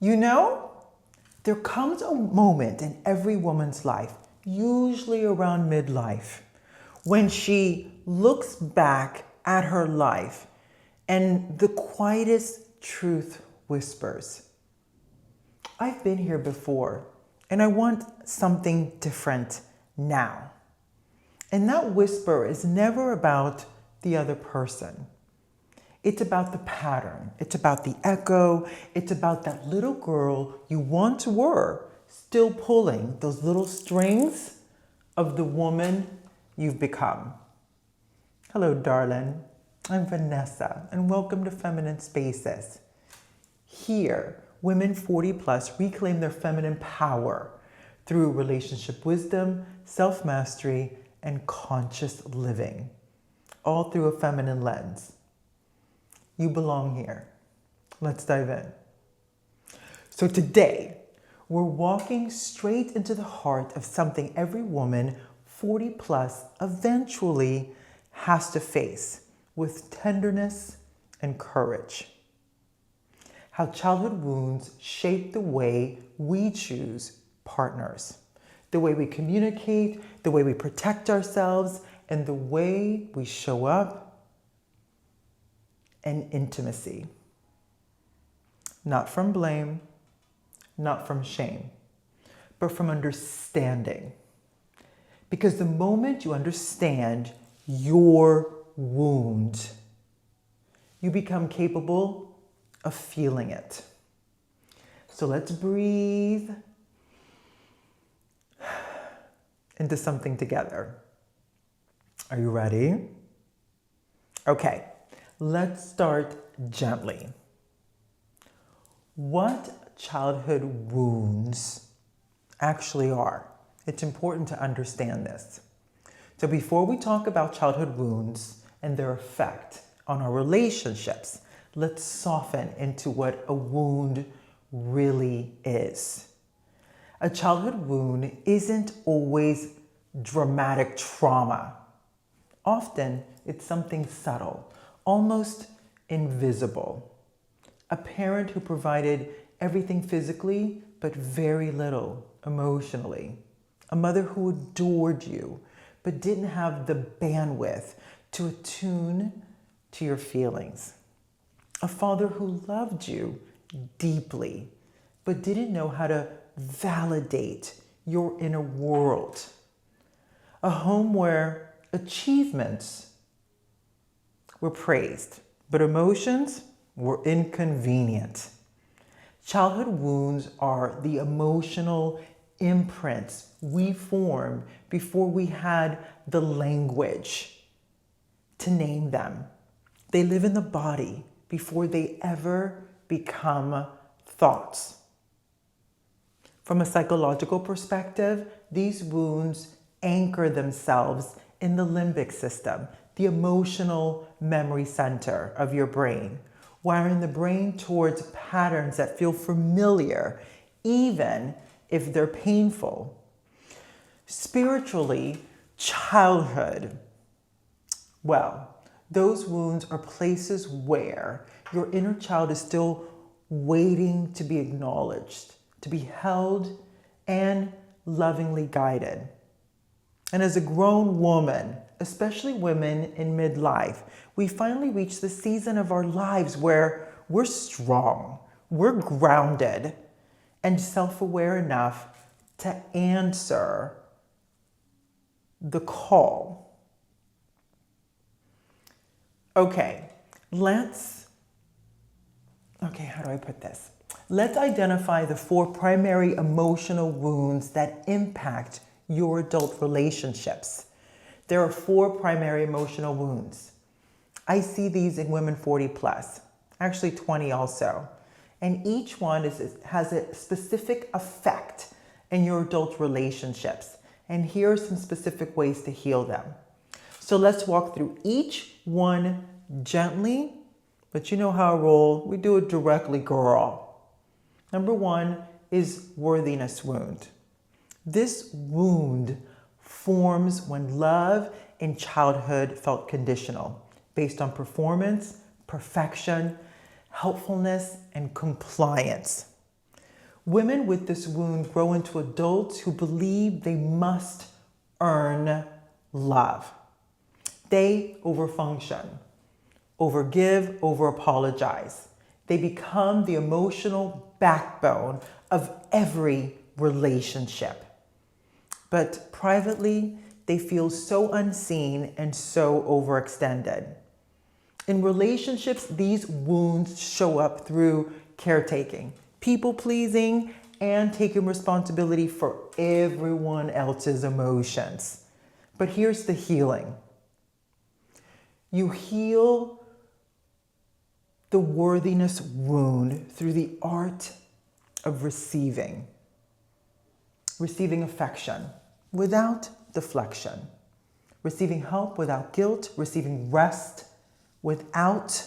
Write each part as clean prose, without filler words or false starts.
You know, there comes a moment in every woman's life, usually around midlife, when she looks back at her life and the quietest truth whispers, I've been here before and I want something different now. And that whisper is never about the other person. It's about the pattern. It's about the echo. It's about that little girl you once were, still pulling those little strings of the woman you've become. Hello, darling. I'm Vanessa, and welcome to Feminine Spaces. Here, women 40 plus reclaim their feminine power through relationship wisdom, self-mastery, and conscious living, all through a feminine lens. You belong here. Let's dive in. So today, we're walking straight into the heart of something every woman 40 plus eventually has to face with tenderness and courage. How childhood wounds shape the way we choose partners, the way we communicate, the way we protect ourselves, and the way we show up and intimacy. Not from blame, not from shame, but from understanding. Because the moment you understand your wound, you become capable of feeling it. So let's breathe into something together. Are you ready? Okay. Let's start gently. What childhood wounds actually are? It's important to understand this. So before we talk about childhood wounds and their effect on our relationships, let's soften into what a wound really is. A childhood wound isn't always dramatic trauma. Often it's something subtle, almost invisible. A parent who provided everything physically, but very little emotionally. A mother who adored you, but didn't have the bandwidth to attune to your feelings. A father who loved you deeply, but didn't know how to validate your inner world. A home where achievements were praised, but emotions were inconvenient. Childhood wounds are the emotional imprints we formed before we had the language to name them. They live in the body before they ever become thoughts. From a psychological perspective, these wounds anchor themselves in the limbic system, the emotional memory center of your brain, wiring the brain towards patterns that feel familiar, even if they're painful. Spiritually, childhood, well, those wounds are places where your inner child is still waiting to be acknowledged, to be held, and lovingly guided. And as a grown woman, especially women in midlife, we finally reach the season of our lives where we're strong, we're grounded, and self-aware enough to answer the call. Okay, how do I put this? Let's identify the 4 primary emotional wounds that impact your adult relationships. There are 4 primary emotional wounds. I see these in women 40 plus, actually 20 also. And each one has a specific effect in your adult relationships. And here are some specific ways to heal them. So let's walk through each one gently, but you know how I roll. We do it directly, girl. Number 1 is worthiness wound. This wound forms when love in childhood felt conditional, based on performance, perfection, helpfulness, and compliance. Women with this wound grow into adults who believe they must earn love. They overfunction, overgive, over-apologize. They become the emotional backbone of every relationship. But privately, they feel so unseen and so overextended. In relationships, these wounds show up through caretaking, people-pleasing, and taking responsibility for everyone else's emotions. But here's the healing. You heal the worthiness wound through the art of receiving. Receiving affection without deflection. Receiving help without guilt. Receiving rest without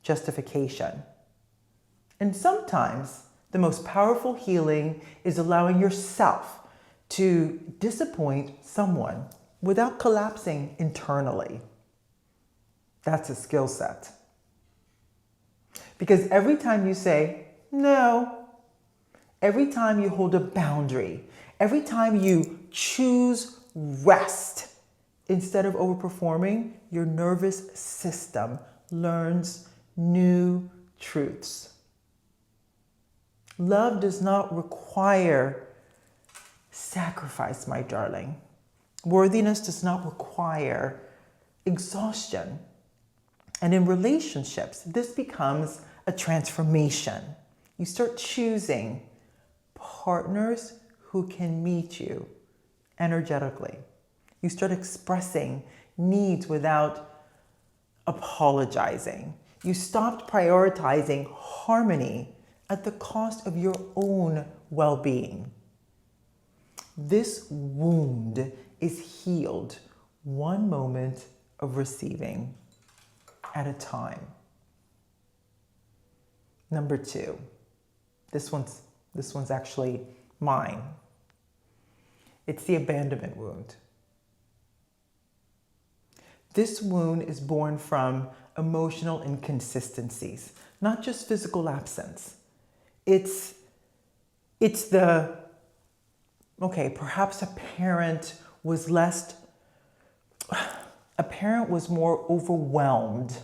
justification. And sometimes the most powerful healing is allowing yourself to disappoint someone without collapsing internally. That's a skill set. Because every time you say no, every time you hold a boundary, every time you choose rest instead of overperforming, your nervous system learns new truths. Love does not require sacrifice, my darling. Worthiness does not require exhaustion. And in relationships, this becomes a transformation. You start choosing partners who can meet you energetically. You start expressing needs without apologizing. You stopped prioritizing harmony at the cost of your own well-being. This wound is healed one moment of receiving at a time. Number 2, this one's actually mine. It's the abandonment wound. This wound is born from emotional inconsistencies, not just physical absence. It's perhaps a parent was more overwhelmed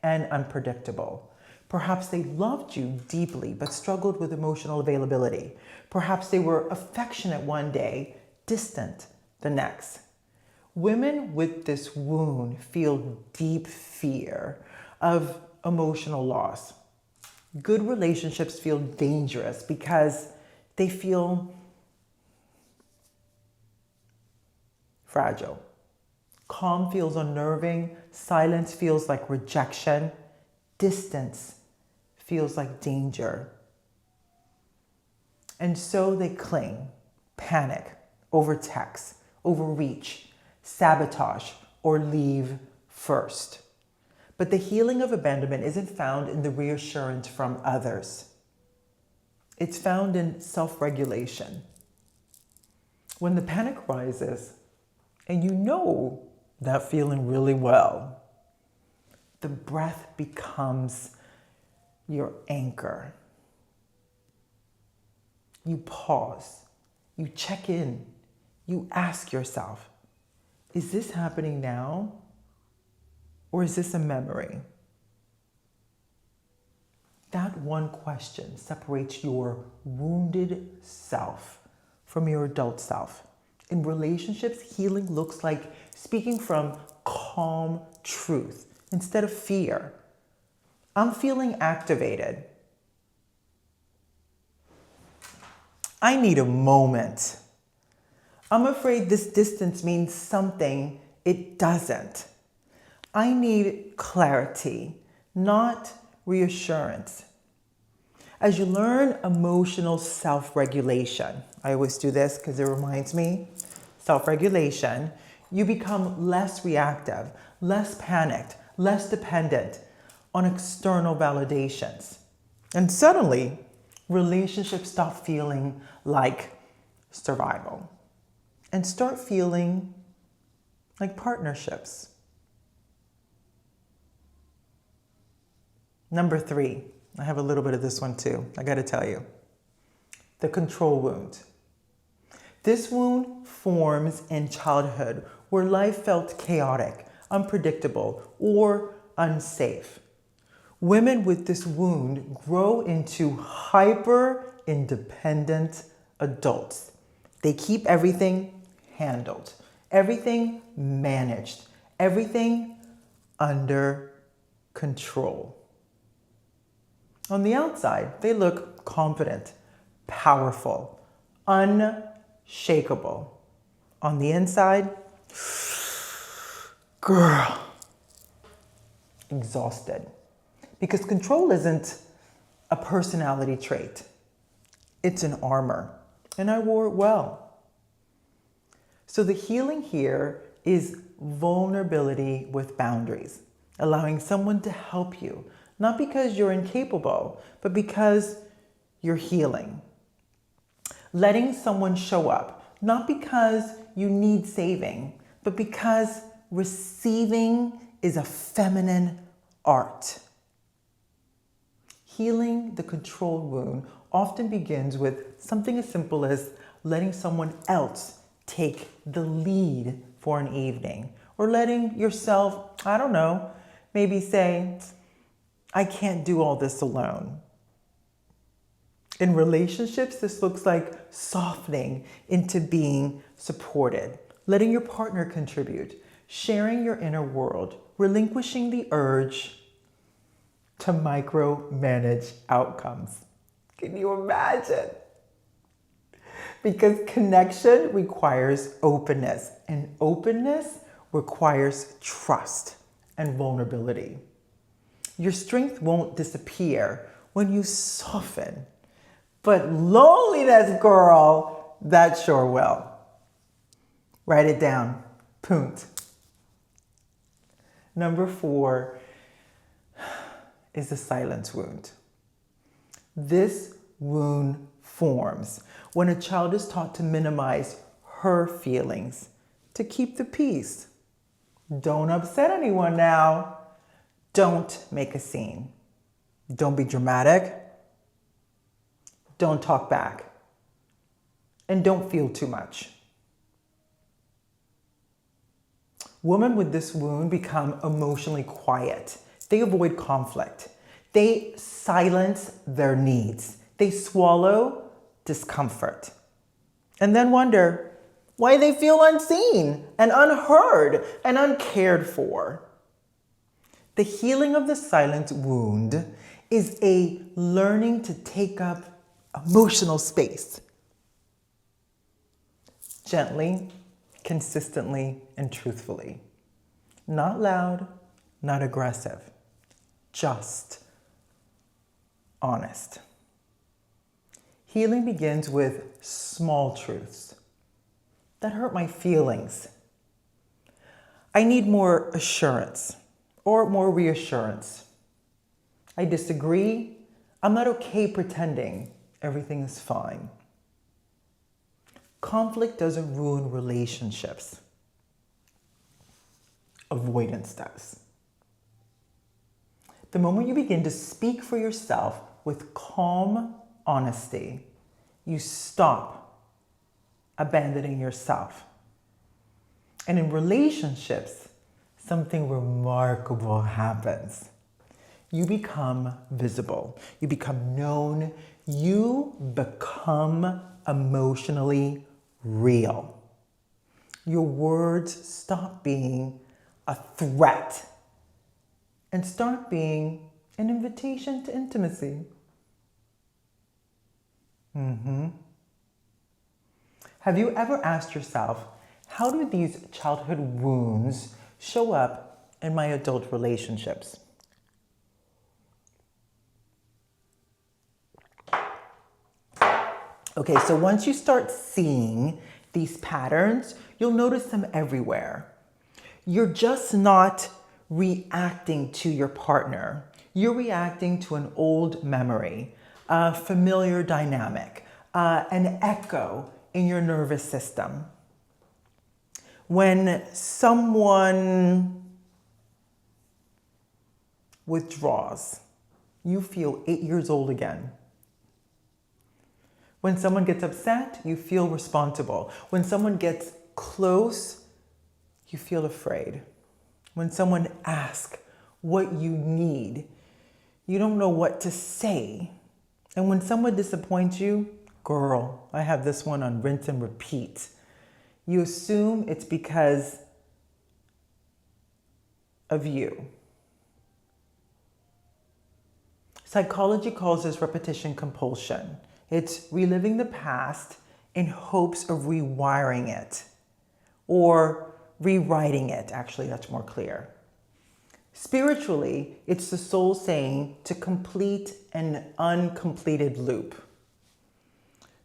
and unpredictable. Perhaps they loved you deeply but struggled with emotional availability. Perhaps they were affectionate one day, distant the next. Women with this wound feel deep fear of emotional loss. Good relationships feel dangerous because they feel fragile. Calm feels unnerving. Silence feels like rejection. Distance feels like danger. And so they cling, panic, overtext, overreach, sabotage, or leave first. But the healing of abandonment isn't found in the reassurance from others. It's found in self-regulation. When the panic rises, and you know that feeling really well, the breath becomes your anchor. You pause, you check in, you ask yourself, is this happening now? Or is this a memory? That one question separates your wounded self from your adult self. In relationships, healing looks like speaking from calm truth instead of fear. I'm feeling activated. I need a moment. I'm afraid this distance means something it doesn't. I need clarity, not reassurance. As you learn emotional self-regulation, I always do this because it reminds me, self-regulation, you become less reactive, less panicked, less dependent on external validations. And suddenly, relationships stop feeling like survival and start feeling like partnerships. Number 3, I have a little bit of this one too, I gotta tell you. the control wound. This wound forms in childhood where life felt chaotic, unpredictable, or unsafe. Women with this wound grow into hyper-independent adults. They keep everything handled, everything managed, everything under control. On the outside, they look confident, powerful, unshakable. On the inside, girl, exhausted. Because control isn't a personality trait. It's an armor, and I wore it well. So the healing here is vulnerability with boundaries, allowing someone to help you, not because you're incapable, but because you're healing. Letting someone show up, not because you need saving, but because receiving is a feminine art. Healing the control wound often begins with something as simple as letting someone else take the lead for an evening, or letting yourself, I don't know, maybe say, I can't do all this alone. In relationships, this looks like softening into being supported, letting your partner contribute, sharing your inner world, relinquishing the urge to micromanage outcomes. Can you imagine? Because connection requires openness, and openness requires trust and vulnerability. Your strength won't disappear when you soften, but loneliness, girl, that sure will. Write it down. Punt. Number 4 is the silence wound. This wound forms when a child is taught to minimize her feelings, to keep the peace. Don't upset anyone now. Don't make a scene. Don't be dramatic. Don't talk back. And don't feel too much. Women with this wound become emotionally quiet. They avoid conflict. They silence their needs. They swallow discomfort. And then wonder why they feel unseen and unheard and uncared for. The healing of the silent wound is a learning to take up emotional space. Gently, consistently, and truthfully. Not loud, not aggressive. Just honest. Healing begins with small truths. That hurt my feelings. I need more assurance or more reassurance. I disagree. I'm not okay pretending everything is fine. Conflict doesn't ruin relationships. Avoidance does. The moment you begin to speak for yourself with calm honesty, you stop abandoning yourself. And in relationships, something remarkable happens. You become visible. You become known. You become emotionally real. Your words stop being a threat and start being an invitation to intimacy. Have you ever asked yourself, how do these childhood wounds show up in my adult relationships? Okay, so once you start seeing these patterns, you'll notice them everywhere. You're just not reacting to your partner. You're reacting to an old memory, a familiar dynamic, an echo in your nervous system. When someone withdraws, you feel 8 years old again. When someone gets upset, you feel responsible. When someone gets close, you feel afraid. When someone asks what you need, you don't know what to say. And when someone disappoints you, girl, I have this one on rinse and repeat. You assume it's because of you. Psychology calls this repetition compulsion. It's reliving the past in hopes of rewiring it or rewriting it. Actually, that's more clear. Spiritually, it's the soul saying to complete an uncompleted loop.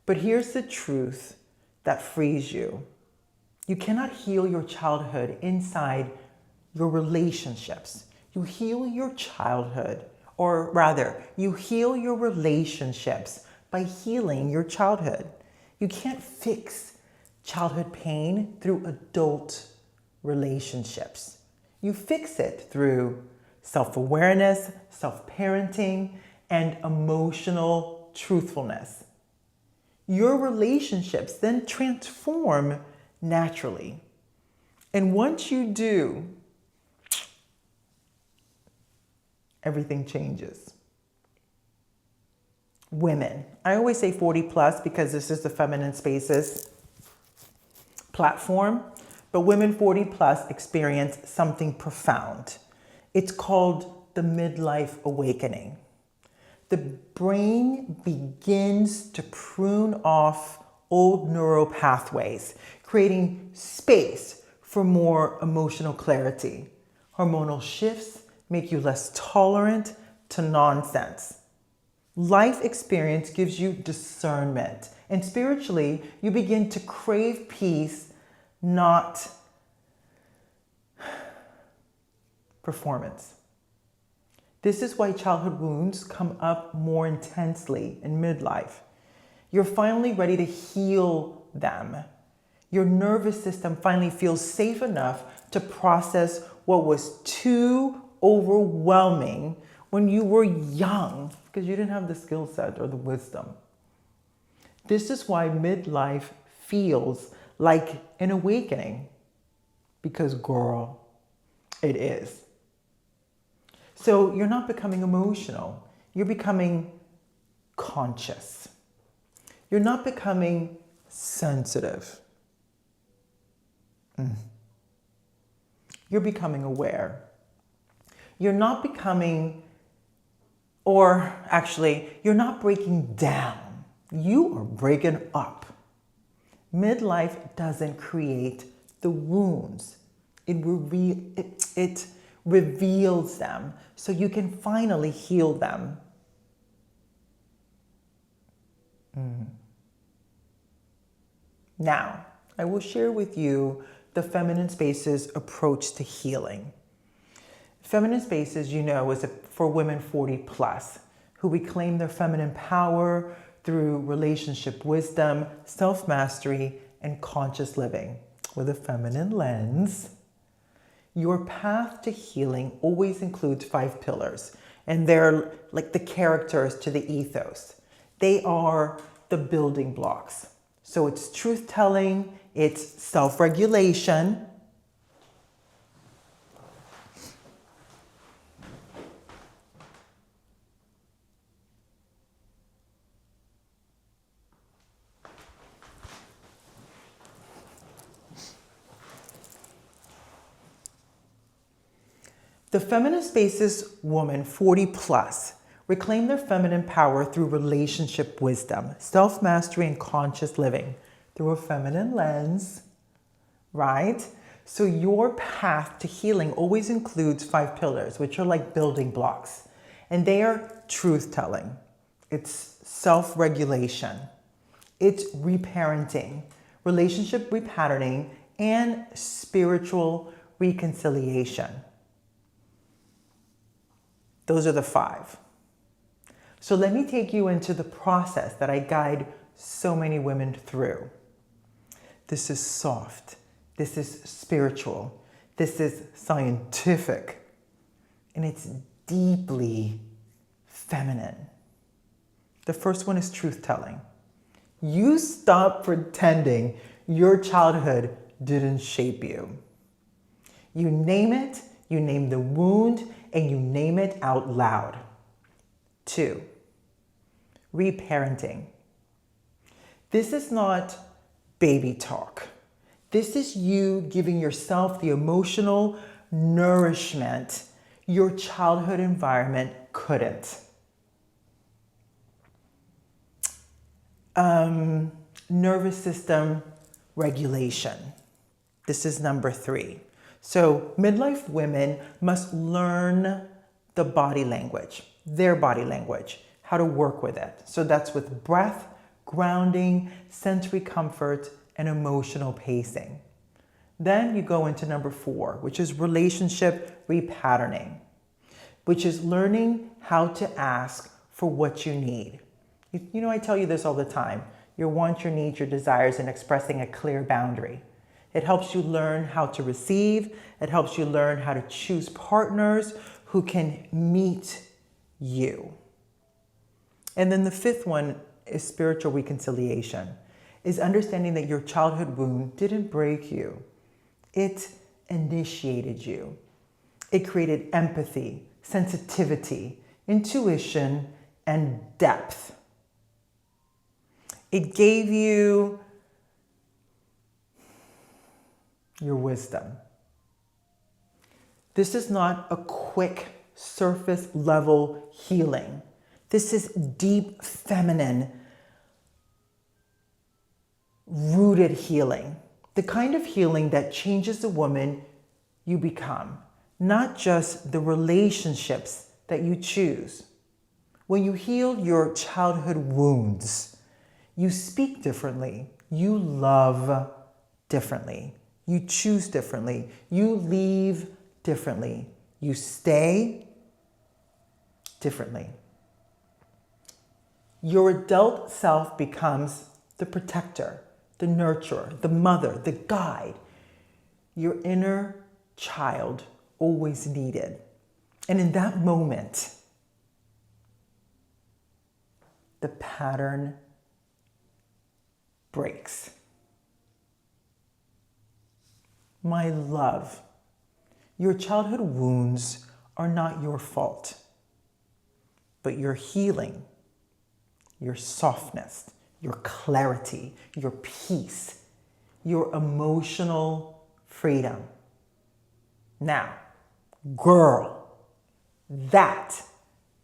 But here's the truth that frees you. You cannot heal your childhood inside your relationships. You heal your childhood, or rather, you heal your relationships by healing your childhood. You can't fix childhood pain through adult relationships. You fix it through self-awareness, self-parenting, and emotional truthfulness. Your relationships then transform naturally. And once you do, everything changes. Women. I always say 40 plus because this is the Feminine Spaces platform. But women 40 plus experience something profound. It's called the midlife awakening. The brain begins to prune off old neural pathways, creating space for more emotional clarity. Hormonal shifts make you less tolerant to nonsense. Life experience gives you discernment, and spiritually, you begin to crave peace, not performance. This is why childhood wounds come up more intensely in midlife. You're finally ready to heal them. Your nervous system finally feels safe enough to process what was too overwhelming when you were young because you didn't have the skill set or the wisdom. This is why midlife feels like an awakening, because girl, it is. So you're not becoming emotional, you're becoming conscious. You're not becoming sensitive. You're becoming aware. You're not becoming, or actually, you're not breaking down. You are breaking up. Midlife doesn't create the wounds. It reveals them so you can finally heal them. Now, I will share with you the Feminine Spaces approach to healing. Feminine Spaces, you know, is for women 40 plus who reclaim their feminine power through relationship wisdom, self-mastery, and conscious living with a feminine lens. Your path to healing always includes 5 pillars, and they're like the characters to the ethos. They are the building blocks. So it's truth-telling, it's self-regulation, the Feminine Spaces woman 40 plus reclaim their feminine power through relationship wisdom, self-mastery, and conscious living through a feminine lens, right? So your path to healing always includes 5 pillars, which are like building blocks. And they are truth-telling, it's self-regulation, it's reparenting, relationship repatterning, and spiritual reconciliation. Those are the 5. So let me take you into the process that I guide so many women through. This is soft. This is spiritual. This is scientific. And it's deeply feminine. The first one is truth-telling. You stop pretending your childhood didn't shape you. You name it, you name the wound, and you name it out loud. 2, reparenting. This is not baby talk. This is you giving yourself the emotional nourishment your childhood environment couldn't. Nervous system regulation. This is number 3. So midlife women must learn the body language, their body language, how to work with it. So that's with breath, grounding, sensory comfort, and emotional pacing. Then you go into number 4, which is relationship repatterning, which is learning how to ask for what you need. You know, I tell you this all the time. Your wants, your needs, your desires, and expressing a clear boundary. It helps you learn how to receive. It helps you learn how to choose partners who can meet you. And then the 5th one is spiritual reconciliation, is understanding that your childhood wound didn't break you. It initiated you. It created empathy, sensitivity, intuition, and depth. It gave you your wisdom. This is not a quick surface level healing. This is deep feminine, rooted healing. The kind of healing that changes the woman you become, not just the relationships that you choose. When you heal your childhood wounds, you speak differently, you love differently, you choose differently, you leave differently, you stay differently. Your adult self becomes the protector, the nurturer, the mother, the guide your inner child always needed. And in that moment, the pattern breaks. My love, your childhood wounds are not your fault, but your healing, your softness, your clarity, your peace, your emotional freedom. Now, girl, that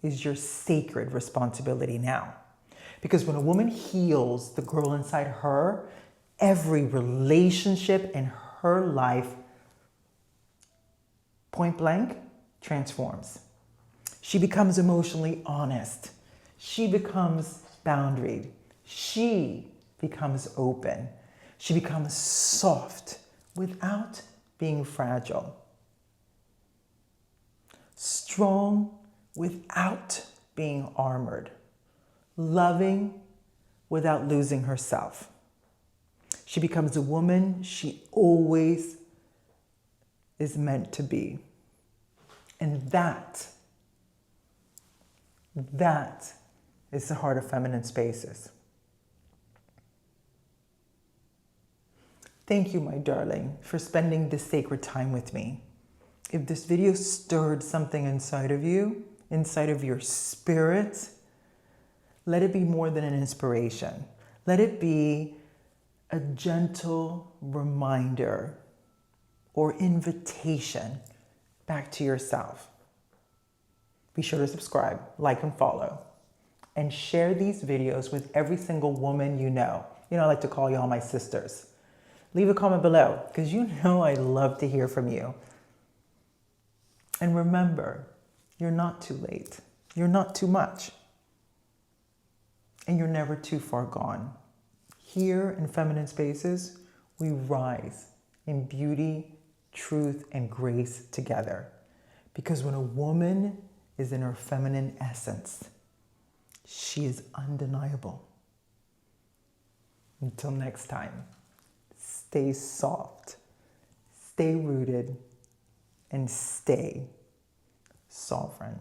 is your sacred responsibility now. Because when a woman heals the girl inside her, every relationship in her life, point blank, transforms. She becomes emotionally honest. She becomes boundaried. She becomes open. She becomes soft without being fragile. Strong without being armored. Loving without losing herself. She becomes a woman she always is meant to be. And that is the heart of Feminine Spaces. Thank you, my darling, for spending this sacred time with me. If this video stirred something inside of you, inside of your spirit, let it be more than an inspiration. Let it be a gentle reminder or invitation back to yourself. Be sure to subscribe, like, and follow. And share these videos with every single woman you know. You know, I like to call you all my sisters. Leave a comment below, because you know I love to hear from you. And remember, you're not too late. You're not too much. And you're never too far gone. Here in Feminine Spaces, we rise in beauty, truth, and grace together. Because when a woman is in her feminine essence, she is undeniable. Until next time, stay soft, stay rooted, and stay sovereign.